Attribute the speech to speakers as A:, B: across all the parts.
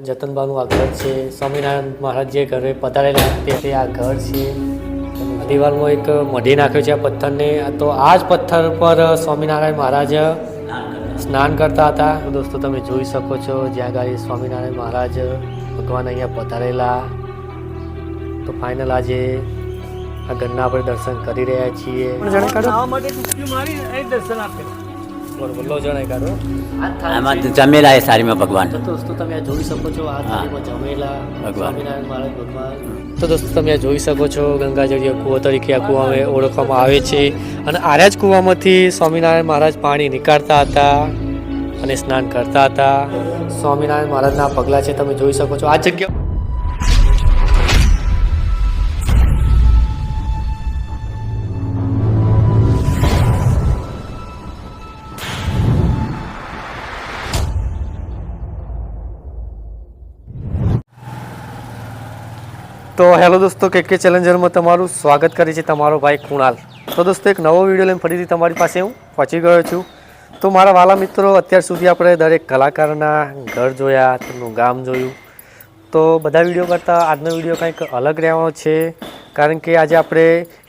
A: જતનબાનું આ ઘર છે. સ્વામિનારાયણ મહારાજ જે ઘરે પધારેલા તે આ ઘર છે. દિવાલમાં એક મઢી નાખ્યો છે આ પથ્થરને. તો આ જ પથ્થર પર સ્વામિનારાયણ મહારાજ સ્નાન કરતા હતા. તો દોસ્તો તમે જોઈ શકો છો જ્યાં ગાડી સ્વામિનારાયણ મહારાજ ભગવાન અહીંયા પધારેલા. તો ફાઇનલ આજે આ ઘરના આપણે દર્શન કરી રહ્યા છીએ. બોલો જણાય કાઢો.
B: આમાં જમેલા એ સારીમાં ભગવાન.
A: તો દોસ્તો તમે આ જોઈ શકો છો આ થાળીમાં જમેલા સ્વામિનારાયણ મહારાજ ભગવાન. તો દોસ્તો તમે આ જોઈ શકો છો ગંગાજળીય કૂવો તરીકે આ કૂવાને ઓળખવામાં આવે છે. અને આર્યા જ કૂવામાંથી સ્વામિનારાયણ મહારાજ પાણી નીકાળતા હતા અને સ્નાન કરતા હતા. સ્વામિનારાયણ મહારાજના પગલાં છે તમે જોઈ શકો છો આ જગ્યા. તો હેલો દોસ્તો, કે ચેલેન્જરમાં તમારું સ્વાગત કરે છે તમારો ભાઈ કુણાલ. તો દોસ્તો એક નવો વિડીયો લઈને ફરીથી તમારી પાસે હું પહોંચી ગયો છું. તો મારા વાલા મિત્રો, અત્યાર સુધી આપણે દરેક કલાકારના ઘર જોયા, તેમનું ગામ જોયું. તો બધા વિડીયો કરતાં આજનો વિડીયો કંઈક અલગ રહેવાનો છે. કારણ કે આજે આપણે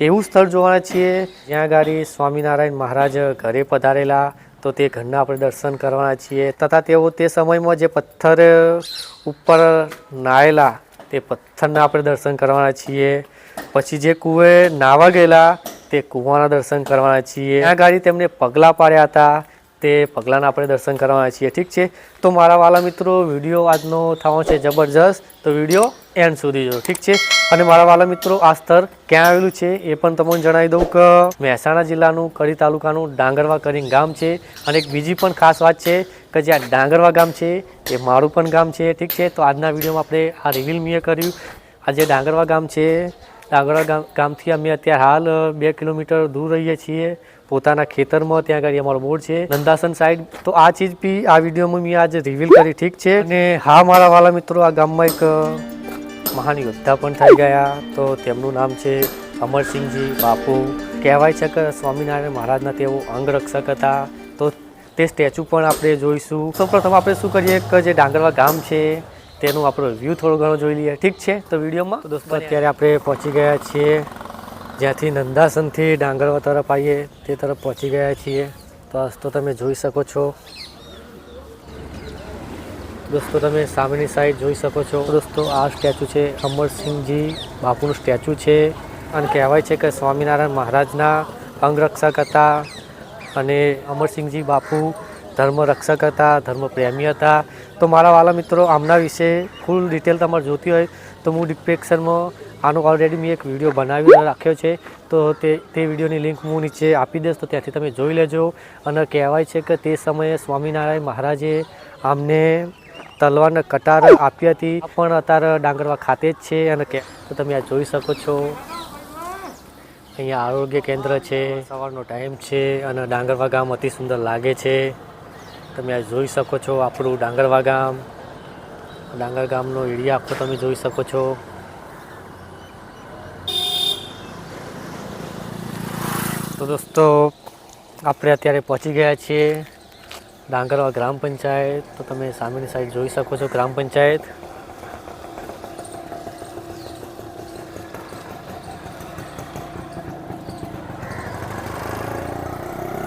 A: એવું સ્થળ જોવાના છીએ જ્યાં ગાડી સ્વામિનારાયણ મહારાજ ઘરે પધારેલા. તો તે ઘરના આપણે દર્શન કરવાના છીએ. તથા તેઓ તે સમયમાં જે પથ્થર ઉપર નાયેલા તે પથ્થરના આપણે દર્શન કરવાના છીએ. પછી જે કૂવે નાવા ગયેલા તે કૂવાના દર્શન કરવાના છીએ. ત્યાં ગાડી તેમને પગલાં પાડ્યા હતા તે પગલાંના આપણે દર્શન કરવાના છીએ. ઠીક છે, તો મારા વાલા મિત્રો, વિડીયો આજનો થવાનો છે જબરજસ્ત. તો વિડીયો એન્ડ સુધી જો. ઠીક છે. અને મારા વાલા મિત્રો, આ સ્થળ ક્યાં આવેલું છે એ પણ તમને જણાવી દઉં કે મહેસાણા જિલ્લાનું કડી તાલુકાનું ડાંગરવા કરીને ગામ છે. અને એક બીજી પણ ખાસ વાત છે કે જે આ ડાંગરવા ગામ છે એ મારું પણ ગામ છે. ઠીક છે, તો આજના વિડીયોમાં આપણે આ રિવીલ મેં કર્યું. આ જે ડાંગરવા ગામ છે, ડાંગરવા ગામથી અમે અત્યારે હાલ 2 કિલોમીટર દૂર રહીએ છીએ પોતાના ખેતરમાં. ત્યાં આગળ અમારો બોર્ડ છે નંદાસન સાઈડ. તો આ ચીજ બી આ વિડીયોમાં મેં આજે રિવીલ કરી. ઠીક છે. અને હા મારા વાલા મિત્રો, આ ગામમાં એક મહાન યોદ્ધા પણ થઈ ગયા. તો તેમનું નામ છે અમરસિંહજી બાપુ. કહેવાય છે કે સ્વામિનારાયણ મહારાજના તેઓ અંગરક્ષક હતા. તો તે સ્ટેચ્યુ પણ આપણે જોઈશું. સૌપ્રથમ આપણે શું કરીએ કે જે ડાંગરવા ગામ છે તેનું આપણો વ્યૂ થોડો ઘણો જોઈ લઈએ. ઠીક છે, તો વિડીયોમાં દોસ્તો અત્યારે આપણે પહોંચી ગયા છીએ જ્યાંથી નંદાસનથી ડાંગરવા તરફ આવીએ તે તરફ પહોંચી ગયા છીએ. તો તમે જોઈ શકો છો દોસ્તો, તમે સામેની સાઈડ જોઈ શકો છો. દોસ્તો આ સ્ટેચ્યુ છે અમરસિંહજી બાપુનું સ્ટેચ્યુ છે. અને કહેવાય છે કે સ્વામિનારાયણ મહારાજના અંગરક્ષક હતા. અને અમરસિંહજી બાપુ ધર્મરક્ષક હતા, ધર્મપ્રેમી હતા. તો મારા વાલા મિત્રો, આમના વિશે ફૂલ ડિટેલ તમારે જોતી હોય તો હું ડિસ્ક્રિપ્શનમાં આનો ઓલરેડી મેં એક વિડીયો બનાવી રાખ્યો છે. તો તે વિડીયોની લિંક હું નીચે આપી દઈશ, તો ત્યાંથી તમે જોઈ લેજો. અને કહેવાય છે કે તે સમયે સ્વામિનારાયણ મહારાજે આમને તલવારને કટાર આપી હતી. પણ અત્યારે ડાંગરવા ખાતે જ છે. અને તો તમે આ જોઈ શકો છો અહીંયા આરોગ્ય કેન્દ્ર છે. સવારનો ટાઈમ છે અને ડાંગરવા ગામ અતિ સુંદર લાગે છે. તમે આ જોઈ શકો છો આપણું ડાંગરવા ગામ. ડાંગર ગામનો એરિયા આખો તમે જોઈ શકો છો. તો દોસ્તો આપણે અત્યારે પહોંચી ગયા છીએ ડાંગરવા ગ્રામ પંચાયત. તો તમે સામેની સાઈડ જોઈ શકો છો ગ્રામ પંચાયત.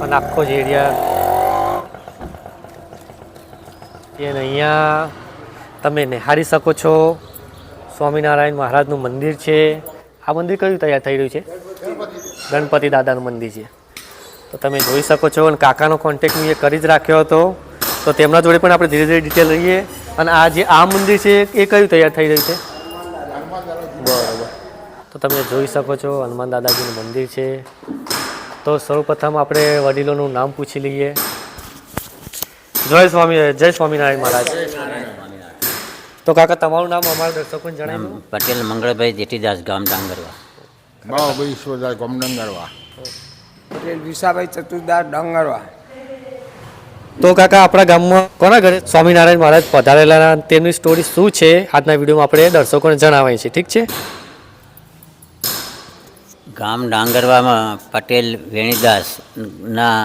A: અને આખો જ એરિયા. અને અહીંયા તમે નિહાળી શકો છો સ્વામિનારાયણ મહારાજનું મંદિર છે. આ મંદિર કયું તૈયાર થઈ રહ્યું છે? ગણપતિ દાદાનું મંદિર છે. તો તમે જોઈ શકો છો. અને કાકાનો કોન્ટેક્ટ મેં કરી જ રાખ્યો હતો. તો તેમના જોડે પણ આપણે ધીરે ધીરે ડિટેલ લઈએ. અને આ જે આ મંદિર છે એ કયું તૈયાર થઈ રહ્યું છે? બરાબર. તો તમે જોઈ શકો છો હનુમાન દાદાજીનું મંદિર છે. તો સૌપ્રથમ આપણે વડીલોનું નામ પૂછી લઈએ. જય સ્વામિનારાયણ મહારાજ. તો કાકા તમારું નામ અમારા દર્શકોને જણાવો.
B: પટેલ મંગળભાઈ જેઠીદાસ, ગામ ડાંગરવા.
C: બાબાભાઈ ઈશ્વરદાસ, ગામ ડાંગરવા.
D: પટેલ વિશાભાઈ ચતુરદાસ, ડાંગરવા.
A: તો કાકા આપણા ગામમાં કોના ઘરે સ્વામિનારાયણ મહારાજ પધારેલા તેમની સ્ટોરી શું છે આજના વિડીયોમાં આપણે દર્શકોને જણાવવાની છે. ઠીક છે.
B: ગામ ડાંગરવામાં પટેલ વેણીદાસના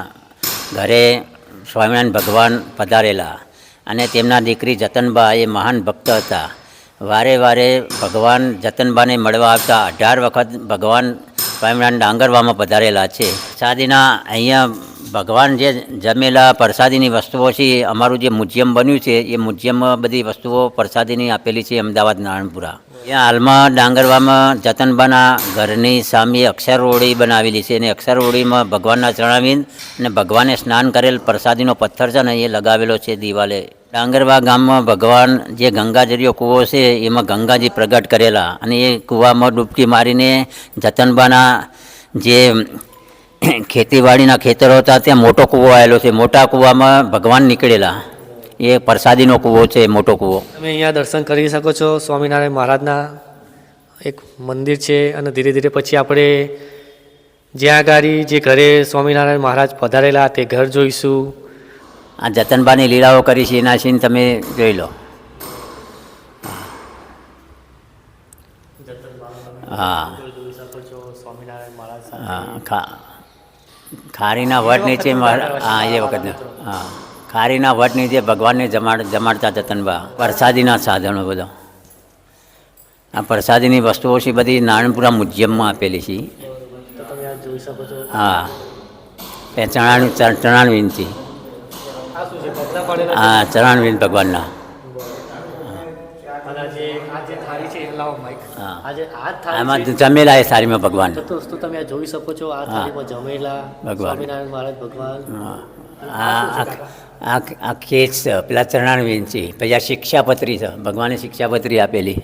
B: ઘરે સ્વામિનારાયણ ભગવાન પધારેલા. અને તેમના દીકરી જતનબા એ મહાન ભક્ત હતા. વારે વારે ભગવાન જતનબાને મળવા આવતા. 18 વખત ભગવાન સ્વામિનારાયણ ડાંગરવામાં પધારેલા છે. પ્રસાદીના અહીંયા ભગવાન જે જમેલા પ્રસાદીની વસ્તુઓ છે, અમારું જે મ્યુઝિયમ બન્યું છે એ મ્યુઝિયમમાં બધી વસ્તુઓ પ્રસાદીની આપેલી છે અમદાવાદ નારણપુરા. અહીંયા હાલમાં ડાંગરવામાં જતનબાના ઘરની સામે અક્ષરરોડી બનાવેલી છે અને અક્ષરરોડીમાં ભગવાનના ચરણાવિંદ અને ભગવાને સ્નાન કરેલ પ્રસાદીનો પથ્થર છે ને એ લગાવેલો છે દિવાલે. ડાંગરવા ગામમાં ભગવાન જે ગંગાજળિયો કૂવો છે એમાં ગંગાજી પ્રગટ કરેલા અને એ કૂવામાં ડૂબકી મારીને જતનબાના જે ખેતીવાડીના ખેતરો હતા ત્યાં મોટો કૂવો આવેલો છે. મોટા કૂવામાં ભગવાન નીકળેલા. એ પ્રસાદીનો કૂવો છે, મોટો કૂવો.
A: તમે અહીંયા દર્શન કરી શકો છો સ્વામિનારાયણ મહારાજના એક મંદિર છે અને ધીરે ધીરે પછી આપણે જ્યાં ગાડી જે ઘરે સ્વામિનારાયણ મહારાજ પધારેલા તે ઘર જોઈશું.
B: આ જતનબાની લીલાઓ કરી છે એના સીન તમે જોઈ લો. હા હા, ખારીના વટ નીચે હા એ વખત હા ખારીના વટ નીચે ભગવાનને જમાડતા જતનબા. પ્રસાદીના સાધનો બધા આ પ્રસાદીની વસ્તુઓ છે બધી નારણપુરા મ્યુઝિયમમાં આપેલી છે. હા એ ચરણાણવિંદથી હા ચરણાણવિંદ ભગવાનના. આમાં જમેલા એ સારીમાં ભગવાન.
A: દોસ્તો તમે આ જોઈ શકો છો આ થાળીમાં જમેલા
B: ભગવાન.
A: સ્વામિનારાયણ મહારાજ ભગવાન.
B: આ ખેત છે, પેલા ચરણાણવિંદ છે, પછી આ શિક્ષાપત્રી છે, ભગવાને શિક્ષાપત્રી આપેલી.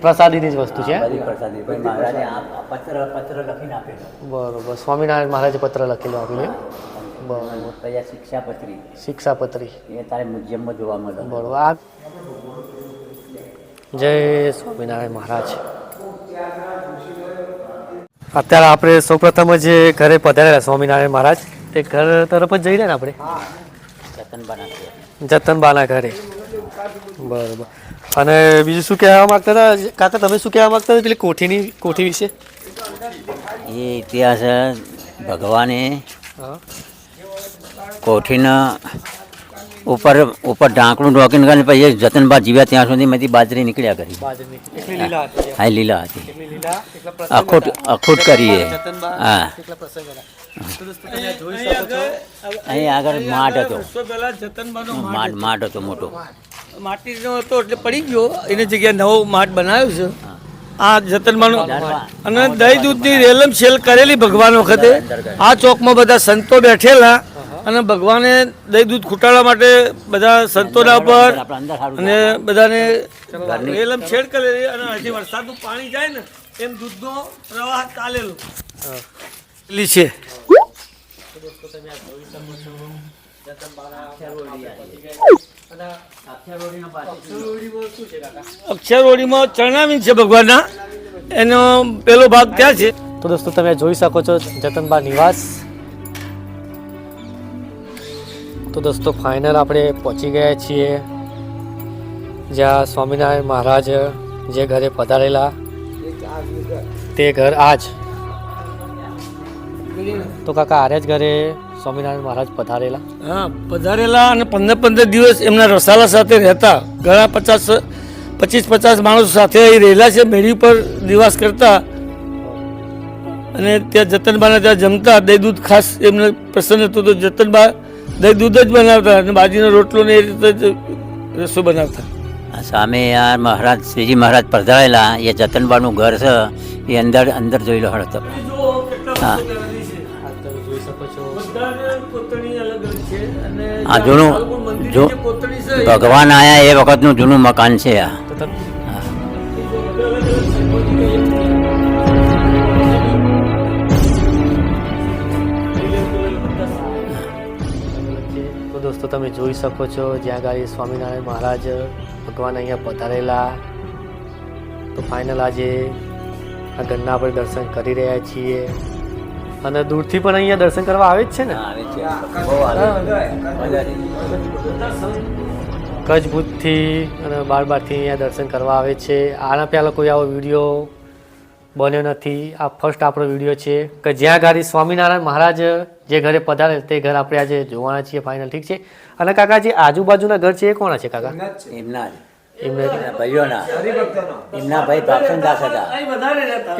A: પ્રસાદીની જ વસ્તુ છે.
B: બધી પ્રસાદી મહારાજે પત્ર લખીને આપેલો.
A: બરોબર, સ્વામિનારાયણ મહારાજે પત્ર લખેલો આપીને. બરોબર,
B: પછી આ શિક્ષાપત્રી,
A: શિક્ષાપત્રી
B: એ તારે મ્યુઝિયમમાં જોવા મળે.
A: બરોબર. આ જય સ્વામિનારાયણ મહારાજ. અત્યારે આપણે સૌપ્રથમ જે ઘરે પધારેલા સ્વામિનારાયણ મહારાજ તે ઘર તરફ જ જઈ રહ્યા ને આપણે જતનબાના ઘરે. બરોબર. અને બીજું શું કહેવા માગતા હતા કાકા? તમે શું કહેવા માગતા હતા પેલી કોઠી વિશે?
B: એ ઇતિહાસ ભગવાને
A: હા
B: કોઠીના ઉપર ઢાંકણું ઢોકીને કરીને પછી જતનબા જીવ્યા ત્યાં સુધી માંથી બાજરી નીકળ્યા કરી.
A: બાજરી એટલી લીલા હતી.
B: હા લીલા હતી.
A: એટલી લીલા એટલા પ્રસંગ
B: અખૂટ કરીએ.
A: જતનબા
B: હા
A: એટલા પ્રસંગ હતા. તો દોસ્તો તમે જોઈ શકો છો
B: અહીં આગળ માટ હતો.
E: પહેલા જતનબાનો
B: માટ હતો મોટો.
E: માટીનો હતો એટલે પડી ગયો, એની જગ્યાએ નવો માટ બનાવ્યો છે. આ જતનબાનો અને દહીં દૂધની રેલમ છેલ કરેલી ભગવાન વખતે આ ચોકમાં બધા સંતો બેઠેલા અને ભગવાને દહીં દૂધ ખૂટાડવા માટે બધા સંતોના ઉપર અને બધાને રેલમ છેડ કરેલી અને હજી વરસાદનું પાણી જાય ને એમ દૂધનો પ્રવાહ ચાલેલો છે. અક્ષરવડીમાં ચરણાવીન છે ભગવાનના, એનો પેલો ભાગ ત્યાં છે.
A: તો દોસ્તો તમે જોઈ શકો છો જતનબા નિવાસ. તો દોસ્તો ફાઇનલ આપણે પહોંચી ગયા છીએ જ્યાં સ્વામિનારાયણ મહારાજ જે ઘરે પધારેલા તે ઘર આજ. તો કાકા આરે જ ઘરે સ્વામિનારાયણ મહારાજ પધારેલા?
E: હા પધારેલા અને 15 દિવસ એમના રસાલા સાથે રહેતા. ઘણા 25-50 માણસો સાથે અહીં રહેલા છે. મેળી પર નિવાસ કરતા અને ત્યાં જતનબાના ત્યાં જમતા. દહીં દૂધ ખાસ એમને પ્રસન્ન હતો તો જતનબા દહીં દૂધ જ બનાવતા અને બાજીનો રોટલો ને એ રીતે જ રસો બનાવતા.
B: સામે આ મહારાજ શ્રીજી મહારાજ પધારેલા એ જતનબાનું ઘર છે. એ અંદર જોઈ લો હળતો. હા આ જૂનું ભગવાન આયા એ વખતનું જૂનું મકાન છે આ.
A: તો દોસ્તો તમે જોઈ શકો છો જ્યાં ગાડી સ્વામિનારાયણ મહારાજ ભગવાન અહીંયા પધારેલા. તો ફાઇનલ આજે આ ઘરના આપણે દર્શન કરી રહ્યા છીએ અને દૂરથી પણ અહીંયા દર્શન કરવા આવે જ છે ને. કચ્છભૂતથી અને બારથી અહીંયા દર્શન કરવા આવે છે. આના પહેલાં કોઈ આવો વિડીયો બન્યો નથી. આ ફર્સ્ટ આપણો વિડીયો છે કે જ્યાં ગાડી સ્વામિનારાયણ મહારાજ જે ઘરે પધારે તે ઘર આપણે આજે જોવાના છીએ ફાઇનલ. ઠીક છે. અને કાકા જે આજુબાજુના ઘર છે એ કોના છે કાકા?
B: એમના જ
A: એમને
B: ભાઈઓના એમના ભાઈ ભાક્ષણદાસ હતા.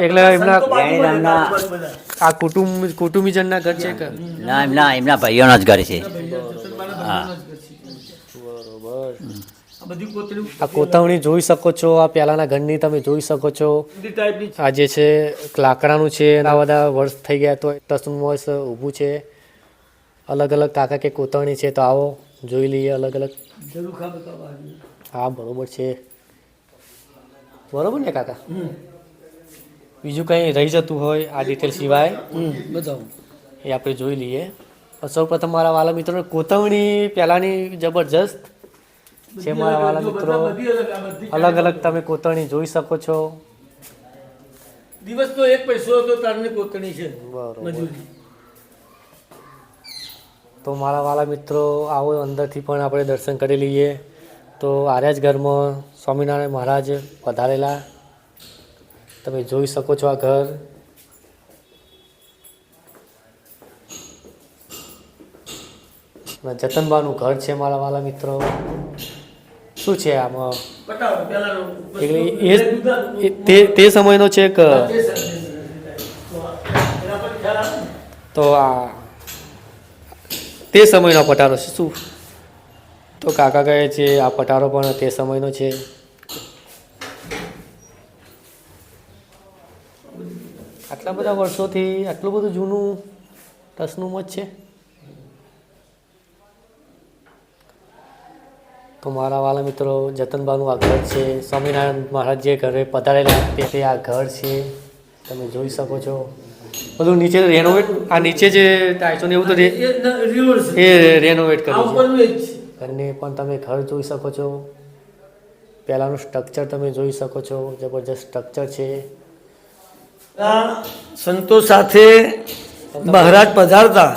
A: એટલે એમના
B: વેણીરામના
A: આ કુટુંબીજનના ઘર છે કે?
B: ના એમના ભાઈઓના જ ઘર છે. હા
A: આ કોતરણી જોઈ શકો છો. આ પહેલાના ઘરની તમે જોઈ શકો છો. આ જે છે લાકડાનું છે. આ બધા વર્ષ થઈ ગયા તો ટસનું મોસ ઊભું છે. અલગ અલગ કાકા કે કોતરણી છે તો આવો જોઈ લઈએ અલગ અલગ. હા બરોબર છે. બરોબર ને કાકા? બીજું કંઈ રહી જતું હોય આ ડિટેલ સિવાય એ આપણે જોઈ લઈએ. સૌ પ્રથમ મારા વાલા મિત્રો કોતરણી પહેલાંની જબરજસ્ત છે મારા વાલા મિત્રો. અલગ અલગ તમે કોતરણી જોઈ શકો છો.
E: દિવસ તો એક પૈસો તો તારની કોતરણી છે.
A: બરોબર. તો મારા વાલા મિત્રો આવો અંદરથી પણ આપણે દર્શન કરી લઈએ. તો આર્યા જ ઘરમાં સ્વામિનારાયણ મહારાજ પધારેલા તમે જોઈ શકો છો. આ ઘર જતનબાનું ઘર છે મારા વાલા મિત્રો. શું છે આમાં? એટલે તે સમયનો છે કે તો આ તે સમયનો પટારો છે શું? તો કાકા કહે છે આ પટારો પણ તે સમયનો છે. આટલા બધા વર્ષોથી આટલું બધું જૂનું ટસનું મત છે. તો મારા વાલા મિત્રો જતનબાનું આ ઘર છે. સ્વામિનારાયણ મહારાજ જે ઘરે પધારેલા તે આ ઘર છે તમે જોઈ શકો છો. બધું નીચે રેનોવેટ આ નીચે જે ટાઈસો ને એવું તો એ રેનોવેટ કર્યું છે. ઘરને પણ તમે ઘર જોઈ શકો છો. પહેલાંનું સ્ટ્રક્ચર તમે જોઈ શકો છો. જબરજસ્ત સ્ટ્રક્ચર છે.
E: સંતો સાથે મહારાજ પધારતા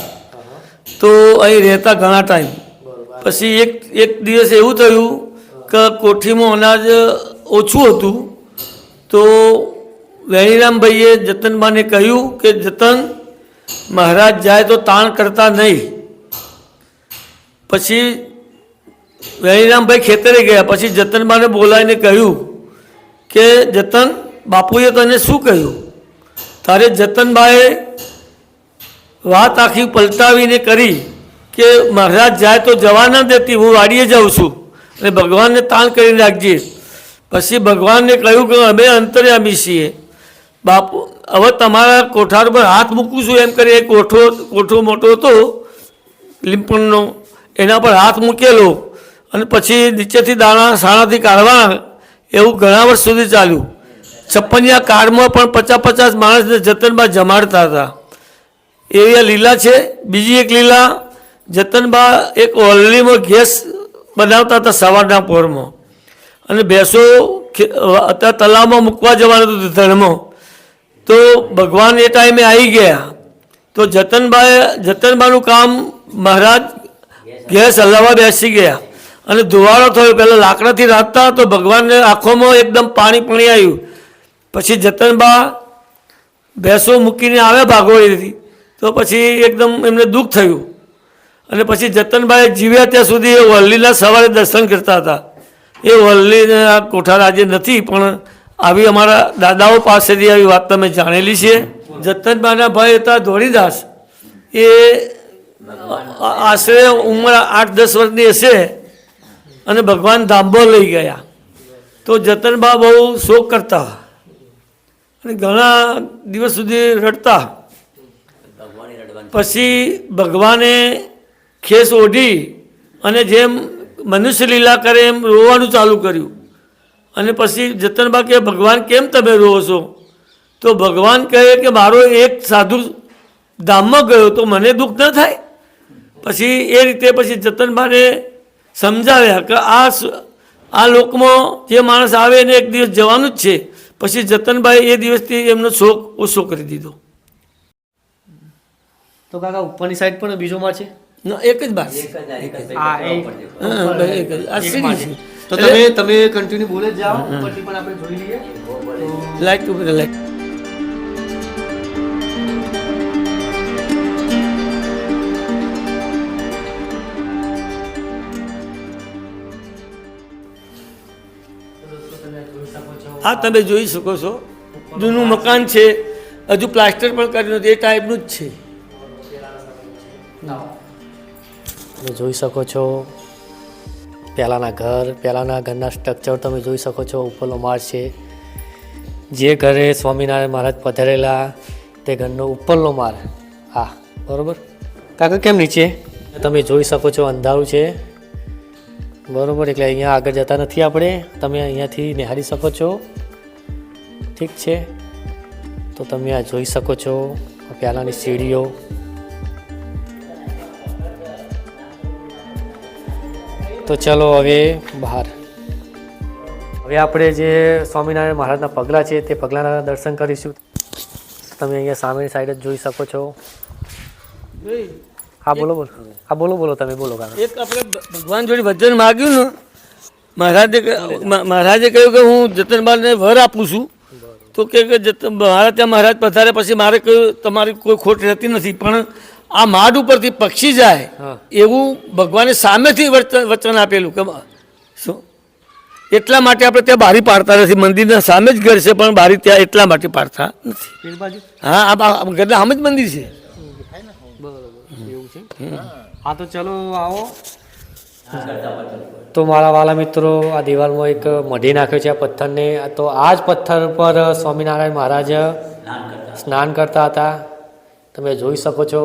E: તો અહીં રહેતા ઘણા ટાઈમ. પછી એક દિવસ એવું થયું કે કોઠીમાં અનાજ ઓછું હતું તો વેણીરામભાઈએ જતનબાને કહ્યું કે જતન મહારાજ જાય તો તાણ કરતા નહીં. પછી વેણીરામભાઈ ખેતરે ગયા. પછી જતનબાને બોલાવીને કહ્યું કે જતન બાપુએ તને શું કહ્યું? તારે જતનબાએ વાત આખી પલટાવીને કરી કે મહારાજ જાય તો જવા ના દેતી, હું વાડીએ જાઉં છું અને ભગવાનને તાણ કરીને રાખજે. પછી ભગવાનને કહ્યું કે અમે અંતર્યામી છીએ બાપુ, હવે તમારા કોઠાર પર હાથ મૂકું છું એમ કરી. એક કોઠો મોટો હતો લીંપણનો, એના પર હાથ મૂકેલો અને પછી નીચેથી દાણા સાણાથી કાઢવાના. એવું ઘણા વર્ષ સુધી ચાલ્યું. 56 કાળમાં પણ 50 માણસને જતનબા જમાડતા હતા. એ લીલા છે. બીજી એક લીલા જતનબા એક ઓલરીમાં ગેસ બનાવતા હતા સવારના પોરમાં અને ભેંસો અત્યારે તલાવમાં મૂકવા જવાનું હતું ધણમાં. તો ભગવાન એ ટાઈમે આવી ગયા તો જતનબાનું કામ મહારાજ ગેસ હલાવવા બેસી ગયા અને ધુવાળો થયો. પહેલાં લાકડાથી રાંધતા તો ભગવાનને આંખોમાં એકદમ પાણી આવ્યું. પછી જતનબા ભેંસો મૂકીને આવ્યા ભાગોળીથી તો પછી એકદમ એમને દુઃખ થયું અને પછી જતનબાએ જીવ્યા ત્યાં સુધી એ વલ્લીના સવારે દર્શન કરતા હતા. એ વલ્લીના કોઠાર આજે નથી પણ આવી અમારા દાદાઓ પાસેથી આવી વાત તમે જાણેલી છે. જતનબાના ભાઈ હતા ધોળીદાસ. એ આશરે ઉંમર 8-10 વર્ષની હશે અને ભગવાન ધાંભો લઈ ગયા. તો જતનબા બહુ શોક કરતા અને ઘણા દિવસ સુધી રડતા. પછી ભગવાને ખેસ ઓઢી અને જેમ મનુષ્ય લીલા કરે એમ રોવાનું ચાલુ કર્યું. અને પછી જતનબા કહે ભગવાન કેમ તમે રોવો છો? તો ભગવાન કહે કે મારો એક સાધુ ધામમાં ગયો તો મને દુઃખ ન થાય. પછી એ રીતે પછી જતનબાને સમજાવ્યા કે આ લોકમાં જે માણસ આવે એને એક દિવસ જવાનું જ છે. પછી જતનબાએ એ દિવસથી એમનો શોક ઓછો કરી દીધો.
A: તો કાકા ઉપરની સાઈડ પણ બીજો માળ છે?
E: એક જ બાર.
A: તો તમે કન્ટિન્યુ બોલે જ જાઓ. ઉપરથી પણ આપણે જોઈ લઈએ.
E: લાઈટ ઉપર લાઈટ. હા તમે જોઈ શકો છો જૂનું મકાન છે, હજુ પ્લાસ્ટર પણ કર્યું નથી, એ ટાઈપનું જ છે.
A: તમે જોઈ શકો છો પહેલાંના ઘરના સ્ટ્રક્ચર તમે જોઈ શકો છો. ઉપરનો માળ છે. જે ઘરે સ્વામિનારાયણ મહારાજ પધારેલા તે ઘરનો ઉપરનો માળ. હા બરાબર કાકા, કેમ નીચે તમે જોઈ શકો છો અંધારું છે બરાબર, એટલે અહીંયા આગળ જતા નથી આપણે, તમે અહીંયાથી નિહાળી શકો છો. ઠીક છે, તો તમે આ જોઈ શકો છો પહેલાંની સીડીઓ. તો ચલો હવે બહાર. હવે આપણે જે સ્વામિનારાયણ મહારાજના પગલાં છે તે પગલાંના દર્શન કરીશું. તમે અહીંયા સામેની સાઈડ જ જોઈ શકો છો. હા બોલો બોલો તમે બોલો કાકા.
E: એક આપણે ભગવાન જોડે વચન માગ્યું ને, મહારાજે કહ્યું કે હું જતનબાને વર આપું છું. તો કે મારા ત્યાં મહારાજ પધારે પછી મારે કહ્યું તમારી કોઈ ખોટ રહેતી નથી, પણ આ માડ ઉપરથી પક્ષી જાય એવું ભગવાને સામેથી વચન આપેલું કે શું, એટલા માટે આપણે ત્યાં બારી પાડતા નથી. મંદિરના સામે જ ઘર છે પણ બારી ત્યાં એટલા માટે પાડતા નથી. હા આ ઘરના સામે જ મંદિર છે.
A: હા તો ચલો આવો. તો મારા વાલા મિત્રો, આ દિવાલમાં એક મઢી નાખ્યો છે આ પથ્થરને. તો આ જ પથ્થર પર સ્વામિનારાયણ મહારાજ સ્નાન કરતા હતા, તમે જોઈ શકો છો.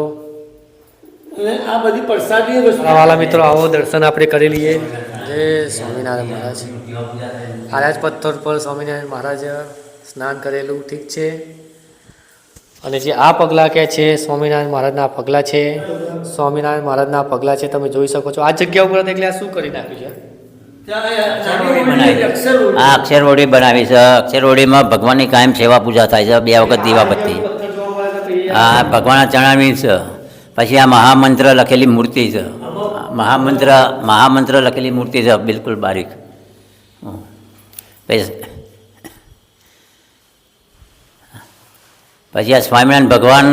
E: આ બધી પ્રસાદી
A: મારા વાલા મિત્રો, આવો દર્શન આપણે કરી લઈએ. જય સ્વામિનારાયણ મહારાજ. આ જ પથ્થર પર સ્વામિનારાયણ મહારાજ સ્નાન કરેલું. ઠીક છે, અને જે આ પગલાં કે છે સ્વામિનારાયણ મહારાજના પગલાં છે. સ્વામિનારાયણ મહારાજના પગલાં છે, તમે જોઈ શકો છો. આ જગ્યા ઉપર એટલે આ શું કરી નાખ્યું છે?
B: આ અક્ષરવડી બનાવી છે. અક્ષરવડીમાં ભગવાનની કાયમ સેવા પૂજા થાય છે, 2 વખત દીવાબત્તી. આ ભગવાનના ચણાવી છે. પછી આ મહામંત્ર લખેલી મૂર્તિ છે. મહામંત્ર લખેલી મૂર્તિ છે, બિલકુલ બારીક. પછી આ સ્વામિનારાયણ ભગવાન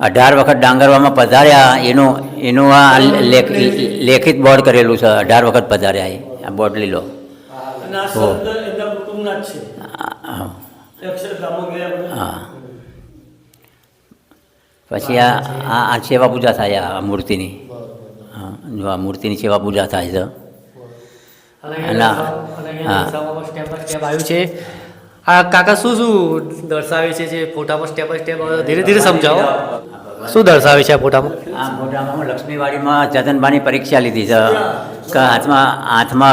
B: 18 વખત ડાંગરવામાં પધાર્યા એનું આ લેખિત બોર્ડ કરેલું છે. 18 વખત પધાર્યા આ બોર્ડ લીલો. હા, પછી આ સેવા પૂજા થાય આ મૂર્તિની. હા, જો આ મૂર્તિની સેવા પૂજા થાય છે.
A: આવ્યું છે આ કાકા, શું દર્શાવે છે જે ફોટામાં સ્ટેપ બાય સ્ટેપ ધીરે ધીરે સમજાવો. શું દર્શાવે છે આ ફોટામાં?
B: આ ફોટામાં લક્ષ્મીવાડીમાં જતનબાની પરીક્ષા લીધી છે કે હાથમાં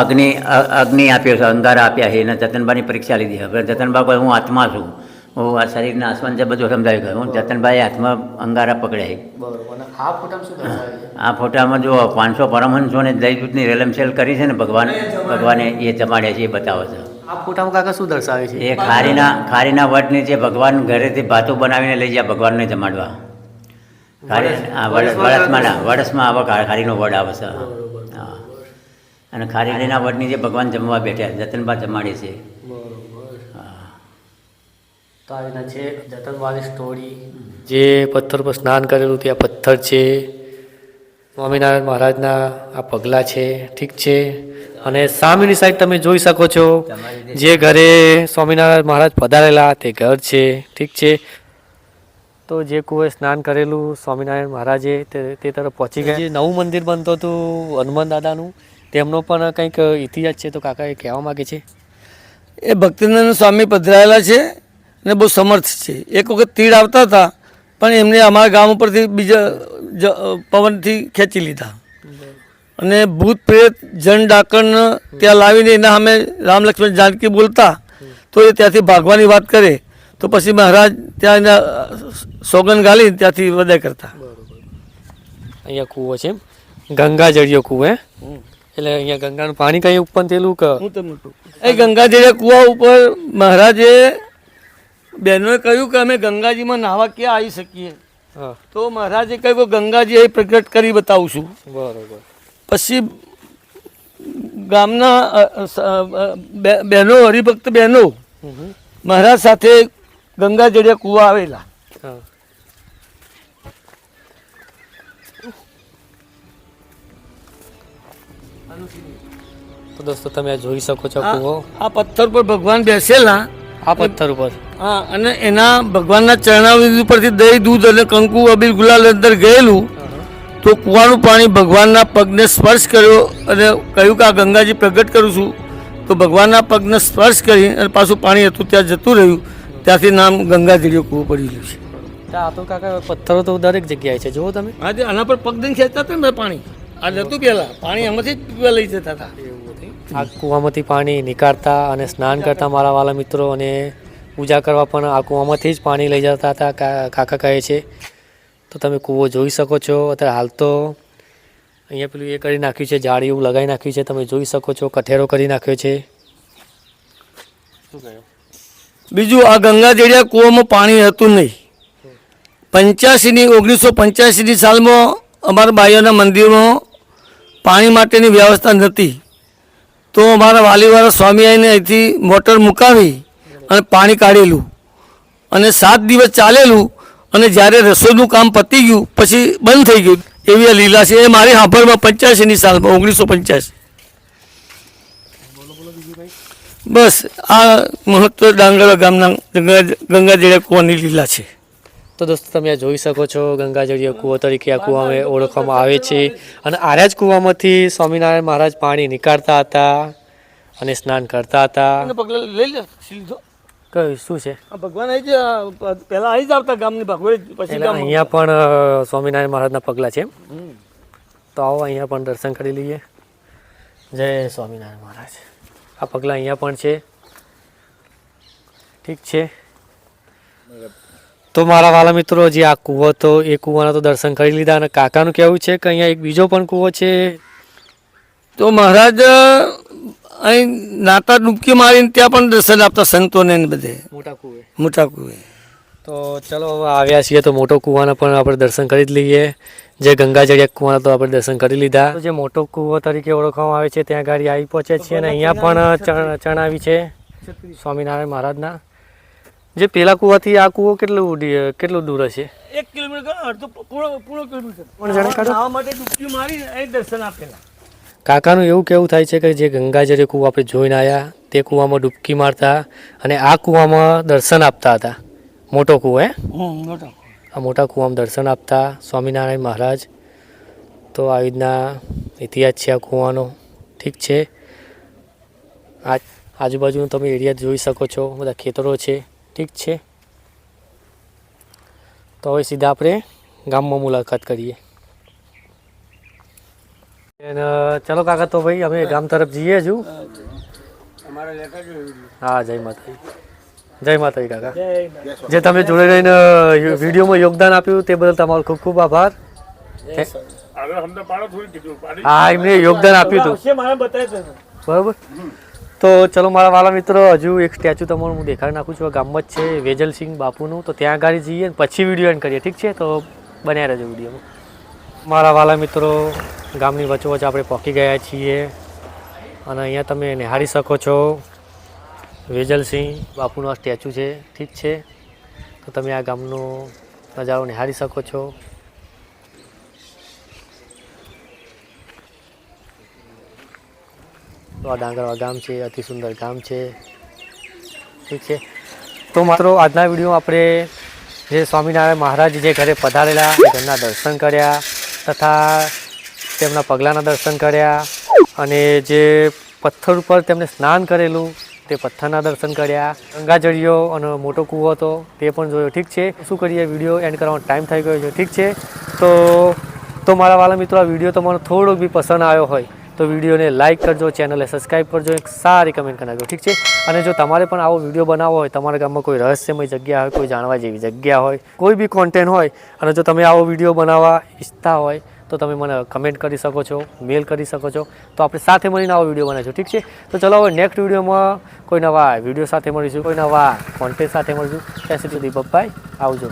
B: અગ્નિ આપ્યો છે, અંગારા આપ્યા છે, એને જતનબાની પરીક્ષા લીધી. હવે જતનબા કહે હું આત્મા છું, હું આ શરીરના આસમાન છે બધું સમજાવી ગયું. હું જતનભાઈ હાથમાં અંગારા પકડ્યા. આ ફોટામાં જો 500 પરમહંસોને દહીંદૂધની રેલમછેલ કરી છે ને ભગવાને એ જમાડ્યા છે, એ બતાવે છે.
A: આ ફોટામાં કાકા શું દર્શાવે છે?
B: એ ખારીના વડ નીચે ભગવાન ઘરેથી ભાતું બનાવીને લઈ જાય ભગવાનને જમાડવા. વડસમાં આવા ખારીનો વડ આવે છે. હા, અને ખારીના વડ નીચે ભગવાન જમવા બેઠા, જતનબા જમાડે છે.
A: તો આવીને છે જતનબાની સ્ટોરી. જે પથ્થર પર સ્નાન કરેલું ત્યાં પથ્થર છે. સ્વામિનારાયણ મહારાજના આ પગલાં છે. ઠીક છે, અને સામેની સાઈડ તમે જોઈ શકો છો જે ઘરે સ્વામિનારાયણ મહારાજ પધારેલા તે ઘર છે. ઠીક છે, તો જે કુએ સ્નાન કરેલું સ્વામિનારાયણ મહારાજે તે તરફ પહોંચી ગયા. જે નવું મંદિર બનતું હતું હનુમાન દાદાનું, તેમનો પણ કંઈક ઇતિહાસ છે, તો કાકા એ કહેવા માગે છે.
E: એ ભક્તિનંદ સ્વામી પધરાયેલા છે ને બહુ સમર્થ છે. એક વખત તીડ આવતા હતા પણ એમને અમારા ગામ ઉપરથી બીજા પવનથી ખેંચી લીધા, અને ભૂત પ્રેત જન ડાકણ ત્યાં લાવીને એના સામે રામ લક્ષ્મણ જાનકી બોલતા તો એ ત્યાંથી ભાગવાની વાત કરે તો પછી મહારાજ ત્યાં એના સોગન ગાલી ત્યાંથી વિદાય કરતા.
A: અહીંયા કૂવો છે, ગંગા જળિયો કૂવો. એટલે અહીંયા ગંગાનું પાણી કઈ ઉત્પન્ન થયેલું કે
E: હું તમને કહું, એ ગંગાજીના કૂવા ઉપર મહારાજે બહેનોએ કહ્યું કે અમે ગંગાજીમાં નાહવા ક્યાં આવી શકીએ? તો મહારાજે કહ્યું કે ગંગાજી અહીં પ્રગટ કરી બતાવું છું.
A: બરોબર.
E: પછી ગામના બહેનો, હરિભક્ત બહેનો મહારાજ સાથે ગંગા જળિયા કૂવા આવેલા.
A: તો દોસ્તો તમે આ જોઈ શકો છો કૂવો
E: આ પથ્થર પર ભગવાન બેસેલા,
A: આ પથ્થર ઉપર.
E: હા, અને એના ભગવાનના ચરણાવિધિ પરથી દહીં, દૂધ અને કંકુ, અબીલ, ગુલાલ અંદર ગયેલું. તો કૂવાનું પાણી ભગવાનના પગને સ્પર્શ કર્યો અને કહ્યું કે આ ગંગાજી પ્રગટ કરું છું. તો ભગવાનના પગને સ્પર્શ કરી અને પાછું પાણી હતું ત્યાં જતું રહ્યું. ત્યાંથી નામ ગંગાજળીયો કૂવો પડી ગયું છે.
A: આ તો કાકા પથ્થરો તો દરેક જગ્યાએ છે, જુઓ તમે.
E: હા, આના પર પગ દઈને ખેંચતા હતા ને પાણી. આ જતું પહેલાં પાણી આમાંથી જ પીવા લઈ જતા હતા.
A: આ કૂવામાંથી પાણી નીકાળતા અને સ્નાન કરતા મારા વાલા મિત્રો, અને પૂજા કરવા પણ આ કૂવામાંથી જ પાણી લઈ જતા હતા કાકા કહે છે. તો તમે કૂવો જોઈ શકો છો. અત્યારે હાલ તો અહીંયા પેલું એ કરી નાખ્યું છે, જાળી એવું લગાવી નાખ્યું છે, તમે જોઈ શકો છો. કઠેરો કરી નાખ્યો છે. શું કહ્યું?
E: બીજું, આ ગંગાજળિયા કૂવામાં પાણી હતું નહીં. 1985ની સાલમાં અમારા બાઈઓના મંદિરમાં પાણી માટેની વ્યવસ્થા નથી. તો અમારા વાલીવાળા સ્વામી આવીને અહીંથી મોટર મુકાવી અને પાણી કાઢેલું અને 7 દિવસ ચાલેલું. અને જ્યારે રસોઈનું કામ પતી ગયું પછી બંધ થઈ ગયું. એવી આ લીલા છે. એ મારી હાંભળમાં 85ની સાલમાં 1985. બસ આ મહત્વ ડાંગરવા ગામના ગંગાજળિયા કૂવાની લીલા છે.
A: તો દોસ્તો તમે આ જોઈ શકો છો, ગંગાજળિયો કૂવો તરીકે આ કૂવાને ઓળખવામાં આવે છે. અને આર્યા જ કૂવામાંથી સ્વામિનારાયણ મહારાજ પાણી નીકાળતા હતા અને સ્નાન કરતા હતા.
E: પગલા લઈ લે સીધો.
A: કયું શું છે?
E: ભગવાન આવી જ પહેલા આવી જ આવતા ગામની ભાગવડે, પછી
A: એટલે અહીંયા પણ સ્વામિનારાયણ મહારાજના પગલા છે. તો આવો અહીંયા પણ દર્શન કરી લઈએ. જય સ્વામિનારાયણ મહારાજ. આ પગલા અહીંયા પણ છે. ઠીક છે. તો મારા વાલા મિત્રો, જે આ કૂવો તો એ કૂવાના તો દર્શન કરી લીધા. અને કાકાનું કહેવું છે કે અહીંયા એક બીજો પણ કૂવો છે.
E: તો મહારાજ અહીં નાતા ડૂબકી મારીને ત્યાં પણ દર્શન આપતા સંતોને ને બધે
A: મોટા કૂવે.
E: મોટા કૂવે.
A: તો ચલો હવે આવ્યા છીએ તો મોટો કૂવાના પણ આપણે દર્શન કરી જ લઈએ. જે ગંગાજળિયા કૂવાના તો આપણે દર્શન કરી લીધા. તો જે મોટો કૂવો તરીકે ઓળખવામાં આવે છે ત્યાં ગાડી આવી પહોંચે છે. અને અહીંયા પણ ચણાવી છે સ્વામિનારાયણ મહારાજના. જે પેલા કૂવાથી આ કૂવો કેટલું દૂર હશે?
E: 1 કિલોમીટર અડધો પૂરો કિલોમીટર.
A: પણ જાણે કાઢો.
E: આ માટે ડૂબકી મારી અહીં દર્શન આપેલા.
A: કાકાનું એવું કહેવું થાય છે કે જે ગંગાજળિયો કૂવો આપણે જોઈને આવ્યા તે કૂવામાં ડૂબકી મારતા અને આ કૂવામાં દર્શન આપતા હતા. મોટો કૂવો
E: મોટો.
A: આ મોટા કૂવામાં દર્શન આપતા સ્વામિનારાયણ મહારાજ. તો આવી રીતના ઇતિહાસ છે આ કૂવાનો. ઠીક છે. આજુબાજુનું તમે એરિયા જોઈ શકો છો, બધા ખેતરો છે. ઠીક છે. તો હવે સીધા આપણે ગામમાં મુલાકાત કરીએ. અને ચલો કાકા, તો ભાઈ અમે ગામ તરફ જઈએ છું. હા, જય માતાજી. જય માતાજી કાકા. જે તમે જોડે રહીને વિડીયોમાં યોગદાન આપ્યું તે બદલ તમારો ખૂબ ખૂબ આભાર. હા, એમને યોગદાન આપ્યું હતું બરાબર. તો ચલો મારા વાલા મિત્રો, હજુ એક સ્ટેચ્યુ તમારું હું દેખાડી નાખું છું. ગામમાં જ છે વેજલસિંહ બાપુનું. તો ત્યાં આગળ જઈએ પછી વિડીયો એન્ડ કરીએ. ઠીક છે. તો બન્યા રહેજો વિડીયોમાં. મારા વાલા મિત્રો, ગામની વચ્ચોવચ્ચ આપણે પહોંચી ગયા છીએ. અને અહીંયા તમે નિહાળી શકો છો વેજલસિંહ બાપુનો આ સ્ટેચ્યુ છે. ઠીક છે. તો તમે આ ગામનો નજારો નિહાળી શકો છો. તો આ ડાંગરવા ગામ છે, અતિ સુંદર ગામ છે. ઠીક છે. તો મિત્રો આજના વિડીયોમાં આપણે જે સ્વામિનારાયણ મહારાજ જે ઘરે પધારેલા ઘરના દર્શન કર્યા તથા તેમના પગલાંના દર્શન કર્યા અને જે પથ્થર ઉપર તેમણે સ્નાન કરેલું તે પથ્થરના દર્શન કર્યા. ગંગાજળિયો અને મોટો કૂવો હતો તે પણ જોયો. ઠીક છે. શું કરીએ, વિડીયો એન્ડ કરવાનો ટાઈમ થઈ ગયો છે. ઠીક છે. તો મારા વાલા મિત્રો, આ વિડીયો તમારો થોડોક બી પસંદ આવ્યો હોય તો વિડીયોને લાઇક કરજો, ચેનલને સબસ્ક્રાઈબ કરજો, એક સારી કમેન્ટ કરી નાખજો. ઠીક છે. અને જો તમારે પણ આવો વિડીયો બનાવવો હોય, તમારા ગામમાં કોઈ રહસ્યમય જગ્યા હોય, કોઈ જાણવા જેવી જગ્યા હોય, કોઈ બી કોન્ટેન્ટ હોય, અને જો તમે આવો વિડીયો બનાવવા ઈચ્છતા હોય તો તમે મને કમેન્ટ કરી શકો છો, મેલ કરી શકો છો. તો આપણે સાથે મળીને આવો વિડીયો બનાવીશું. ઠીક છે. તો ચલો હવે નેક્સ્ટ વિડીયોમાં કોઈ નવા વિડીયો સાથે મળીશું, કોઈ નવા કોન્ટેન્ટ સાથે મળીશું. ત્યાં સુધી બાય, આવજો.